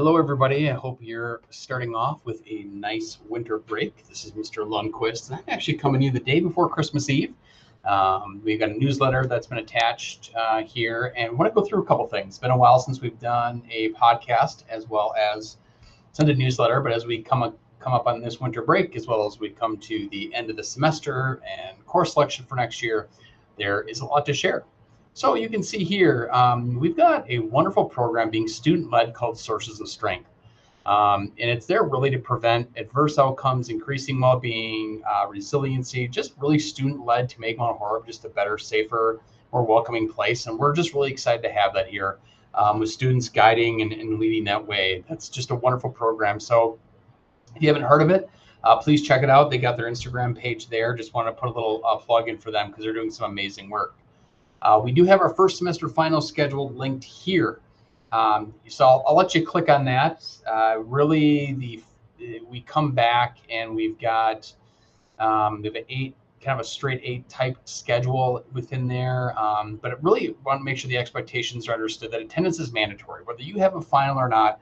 Hello, everybody. I hope you're starting off with a nice winter break. This is Mr. Lundquist, and I'm actually coming to you the day before Christmas Eve. We've got a newsletter that's been attached here, and I want to go through a couple things. It's been a while since we've done a podcast as well as sent a newsletter, but as we come up on this winter break, as well as we come to the end of the semester and course selection for next year, there is a lot to share. So you can see here, we've got a wonderful program being student-led called Sources of Strength. And it's there really to prevent adverse outcomes, increasing well-being, resiliency, just really student-led to make Mount Horeb just a better, safer, more welcoming place. And we're just really excited to have that here with students guiding and leading that way. That's just a wonderful program. So if you haven't heard of it, please check it out. They got their Instagram page there. Just want to put a little plug in for them because they're doing some amazing work. We do have our first semester finals scheduled linked here. So I'll let you click on that. We come back and we've got we have an kind of a straight 8 type schedule within there. But it really want to make sure the expectations are understood that attendance is mandatory. Whether you have a final or not,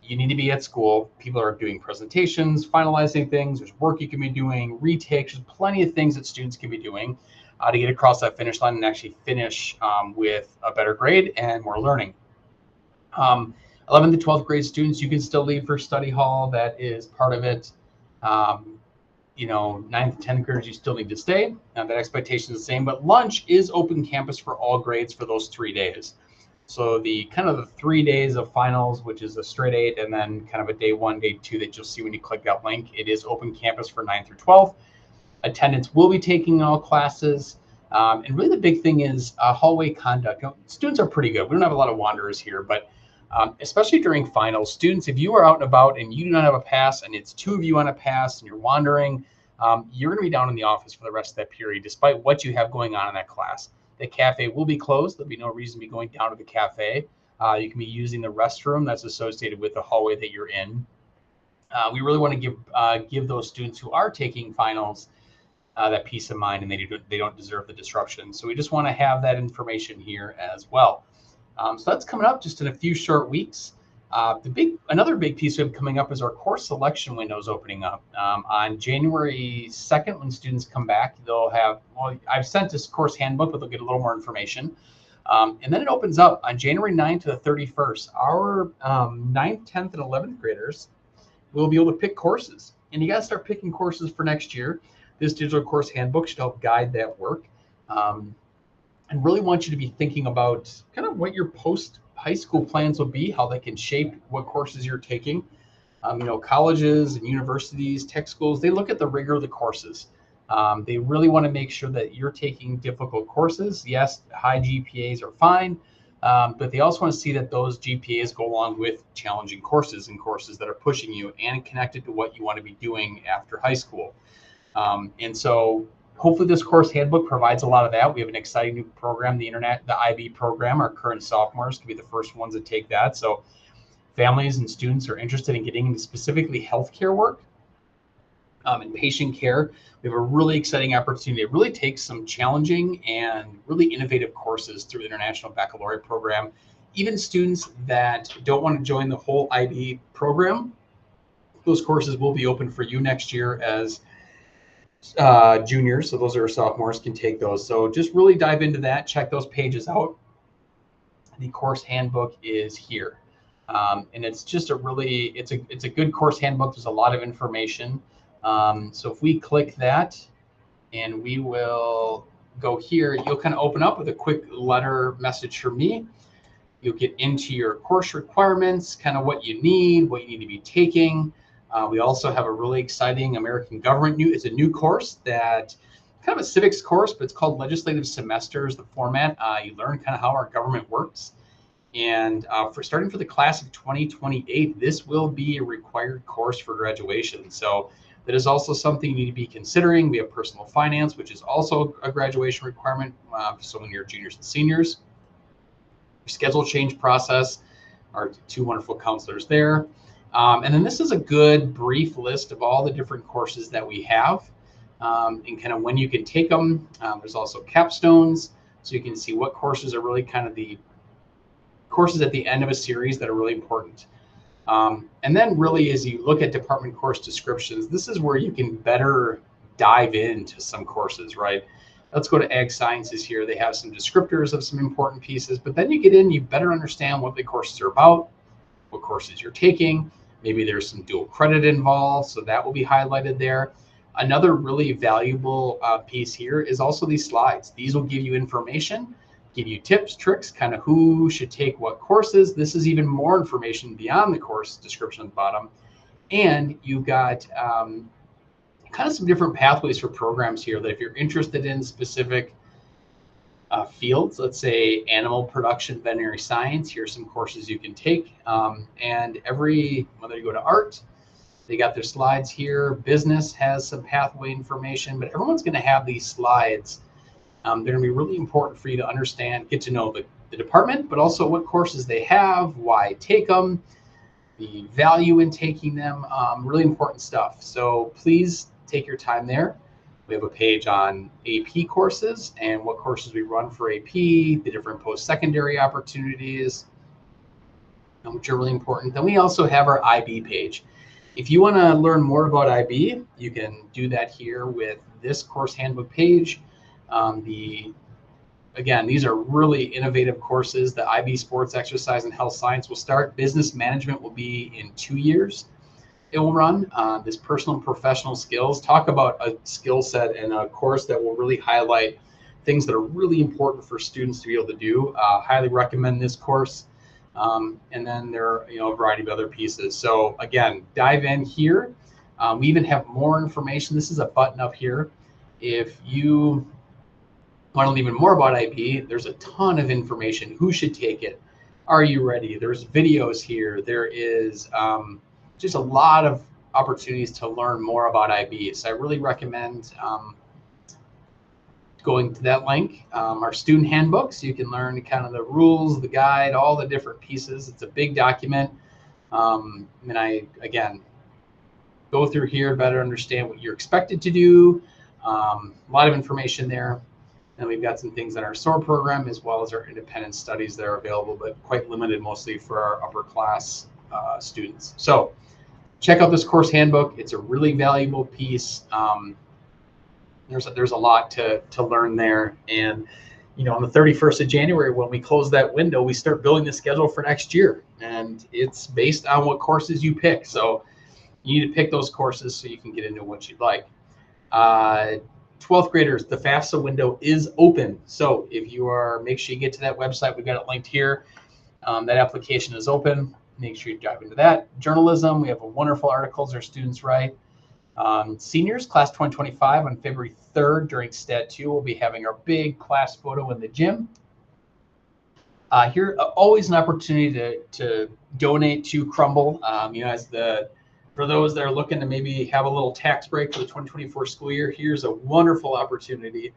you need to be at school. People are doing presentations, finalizing things. There's work you can be doing, retakes. There's plenty of things that students can be doing to get across that finish line and actually finish with a better grade and more learning. 11th to 12th grade students, you can still leave for study hall. That is part of it. 9th to 10th graders, you still need to stay. That expectation is the same, but lunch is open campus for all grades for those 3 days. So the 3 days of finals, which is a straight 8, and then kind of a day 1, day 2 that you'll see when you click that link, it is open campus for 9th through 12th. Attendance will be taking all classes. And really the big thing is hallway conduct. Students are pretty good. We don't have a lot of wanderers here, but especially during finals, students, if you are out and about and you do not have a pass and it's 2 of you on a pass and you're wandering, you're going to be down in the office for the rest of that period, despite what you have going on in that class. The cafe will be closed. There'll be no reason to be going down to the cafe. You can be using the restroom that's associated with the hallway that you're in. We really want to give those students who are taking finals that peace of mind, and they don't deserve the disruption. So we just want to have that information here as well. So that's coming up just in a few short weeks. Another big piece we have coming up is our course selection windows opening up on January 2nd. When students come back, they'll have, I've sent this course handbook, but they'll get a little more information. And then it opens up on January 9th to the 31st. Our 9th, 10th, and 11th graders will be able to pick courses. And you got to start picking courses for next year. This digital course handbook should help guide that work. And really want you to be thinking about kind of what your post-high school plans will be, how they can shape what courses you're taking. Colleges and universities, tech schools, they look at the rigor of the courses. They really want to make sure that you're taking difficult courses. Yes, high GPAs are fine, but they also want to see that those GPAs go along with challenging courses and courses that are pushing you and connected to what you want to be doing after high school. And so hopefully this course handbook provides a lot of that. We have an exciting new program, the IB program. Our current sophomores can be the first ones to take that. So families and students are interested in getting into specifically healthcare work and patient care. We have a really exciting opportunity to really take some challenging and really innovative courses through the International Baccalaureate program. Even students that don't want to join the whole IB program, those courses will be open for you next year as juniors, so those are sophomores can take those. So just really dive into that, check those pages out. The course handbook is here, and it's just it's a good course handbook. There's a lot of information. So if we click that, and we will go here, you'll kind of open up with a quick letter message from me. You'll get into your course requirements, kind of what you need to be taking. We also have a really exciting American government it's a new course that kind of a civics course, but it's called Legislative Semesters, the format. You learn kind of how our government works. And starting for the class of 2028, this will be a required course for graduation. So that is also something you need to be considering. We have personal finance, which is also a graduation requirement. So when you're juniors and seniors, schedule change process, our 2 wonderful counselors there. And then this is a good brief list of all the different courses that we have and kind of when you can take them. There's also capstones, so you can see what courses are really kind of the courses at the end of a series that are really important. And then really, as you look at department course descriptions, this is where you can better dive into some courses, right? Let's go to Ag Sciences here. They have some descriptors of some important pieces, but then you get in, you better understand what the courses are about, what courses you're taking. Maybe there's some dual credit involved, so that will be highlighted there. Another really valuable piece here is also these slides. These will give you information, give you tips, tricks, kind of who should take what courses. This is even more information beyond the course description at the bottom. And you've got kind of some different pathways for programs here that if you're interested in specific fields, let's say animal production, veterinary science, here's some courses you can take. And whether you go to art, they got their slides here. Business has some pathway information, but everyone's going to have these slides. They're going to be really important for you to understand, get to know the department, but also what courses they have, why take them, the value in taking them, really important stuff. So please take your time there. We have a page on AP courses and what courses we run for AP, the different post-secondary opportunities, which are really important. Then we also have our IB page. If you want to learn more about IB, you can do that here with this course handbook page. Again, these are really innovative courses. The IB Sports, Exercise, and Health Science will start. Business Management will be in 2 years. It will run this personal and professional skills. Talk about a skill set and a course that will really highlight things that are really important for students to be able to do. Highly recommend this course. And then there are a variety of other pieces. So again, dive in here. We even have more information. This is a button up here. If you want to learn even more about IB, there's a ton of information. Who should take it? Are you ready? There's videos here. There is just a lot of opportunities to learn more about IB. So I really recommend going to that link. Our student handbook, so you can learn kind of the rules, the guide, all the different pieces. It's a big document. And again, go through here, better understand what you're expected to do. A lot of information there. And we've got some things in our SOAR program as well as our independent studies that are available, but quite limited mostly for our upper class students. So check out this course handbook. It's a really valuable piece. There's a lot to learn there. And on the 31st of January, when we close that window, we start building the schedule for next year. And it's based on what courses you pick. So you need to pick those courses so you can get into what you'd like. 12th graders, the FAFSA window is open. So if you make sure you get to that website. We've got it linked here. That application is open. Make sure you dive into that. Journalism, we have wonderful articles our students write. Seniors, class 2025, on February 3rd during Stat 2, we'll be having our big class photo in the gym. Here, always an opportunity to donate to Crumble. For those that are looking to maybe have a little tax break for the 2024 school year, here's a wonderful opportunity.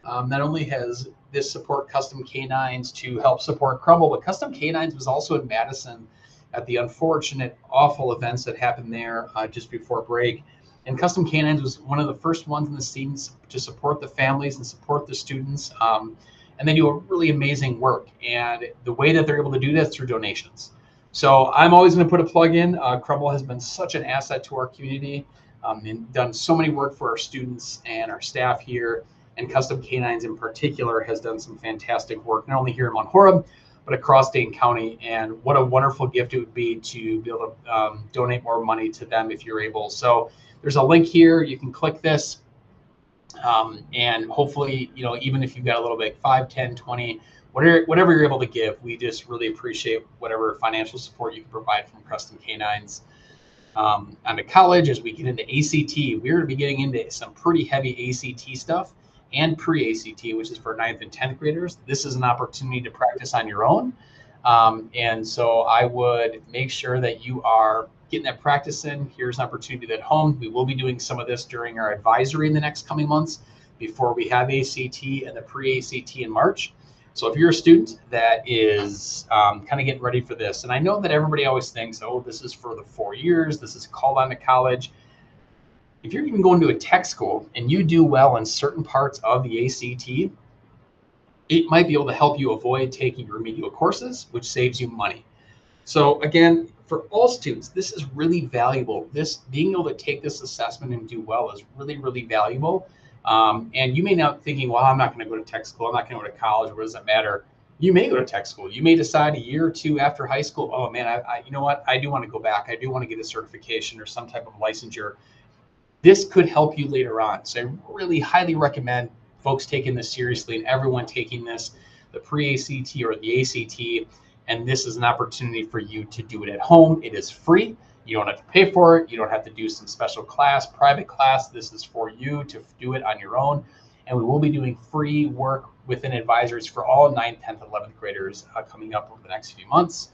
Not only has this support Custom Canines to help support Crumble, but Custom Canines was also in Madison at the unfortunate, awful events that happened there just before break. And Custom Canines was one of the first ones in the scenes to support the families and support the students. And they do a really amazing work. And the way that they're able to do that is through donations. So I'm always going to put a plug in. Crumble has been such an asset to our community and done so many work for our students and our staff here. And Custom Canines in particular has done some fantastic work, not only here in Mount Horeb, but across Dane County. And what a wonderful gift it would be to be able to donate more money to them if you're able. So there's a link here. You can click this. And hopefully, even if you've got a little bit, 5, 10, 20, whatever you're able to give, we just really appreciate whatever financial support you can provide from Custom Canines. Onto college, as we get into ACT, we're going to be getting into some pretty heavy ACT stuff and pre-ACT, which is for 9th and 10th graders. This is an opportunity to practice on your own. And so I would make sure that you are getting that practice in. Here's an opportunity at home. We will be doing some of this during our advisory in the next coming months before we have ACT and the pre-ACT in March. So if you're a student that is kind of getting ready for this, and I know that everybody always thinks, oh, this is for the 4 years, this is called on to college. If you're even going to a tech school and you do well in certain parts of the ACT, it might be able to help you avoid taking remedial courses, which saves you money. So again, for all students, this is really valuable. This being able to take this assessment and do well is really, really valuable. And you may not thinking, well, I'm not going to go to tech school. I'm not going to go to college. What does it matter? You may go to tech school. You may decide a year or two after high school, oh man, you know what? I do want to go back. I do want to get a certification or some type of licensure. This could help you later on. So I really highly recommend folks taking this seriously and everyone taking this, the pre-ACT or the ACT. And this is an opportunity for you to do it at home. It is free. You don't have to pay for it. You don't have to do some special class, private class. This is for you to do it on your own. And we will be doing free work within advisories for all 9th, 10th, 11th graders coming up over the next few months.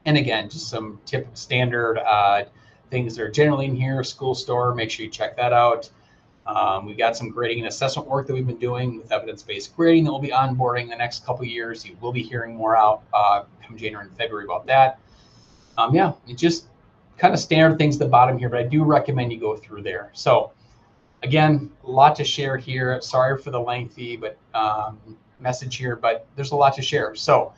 And again, just some standard things that are generally in here. School store, make sure you check that out. We've got some grading and assessment work that we've been doing with evidence-based grading that we'll be onboarding the next couple of years. You will be hearing more out come January and February about that. Yeah, it's just kind of standard things at the bottom here, but I do recommend you go through there. So again, a lot to share here. Sorry for the lengthy message here, but there's a lot to share. So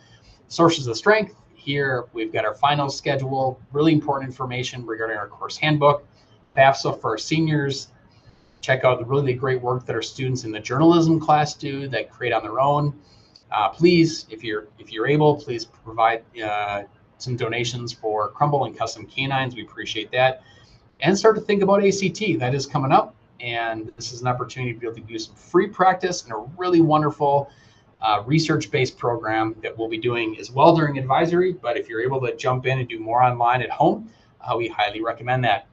sources of strength. Here we've got our final schedule, really important information regarding our course handbook, FAFSA for our seniors. Check out the really great work that our students in the journalism class do that create on their own. Please, if you're able, please provide some donations for Crumble and Custom Canines. We appreciate that. And start to think about ACT. That is coming up. And this is an opportunity to be able to do some free practice and a really wonderful research-based program that we'll be doing as well during advisory. But if you're able to jump in and do more online at home, we highly recommend that.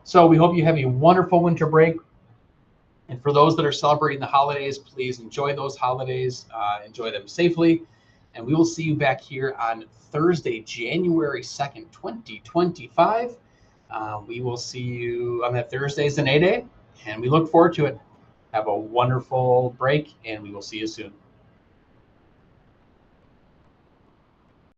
So we hope you have a wonderful winter break. And for those that are celebrating the holidays, please enjoy those holidays, enjoy them safely. And we will see you back here on Thursday, January 2nd, 2025. We will see you on that Thursdays and A-Day, and we look forward to it. Have a wonderful break, and we will see you soon.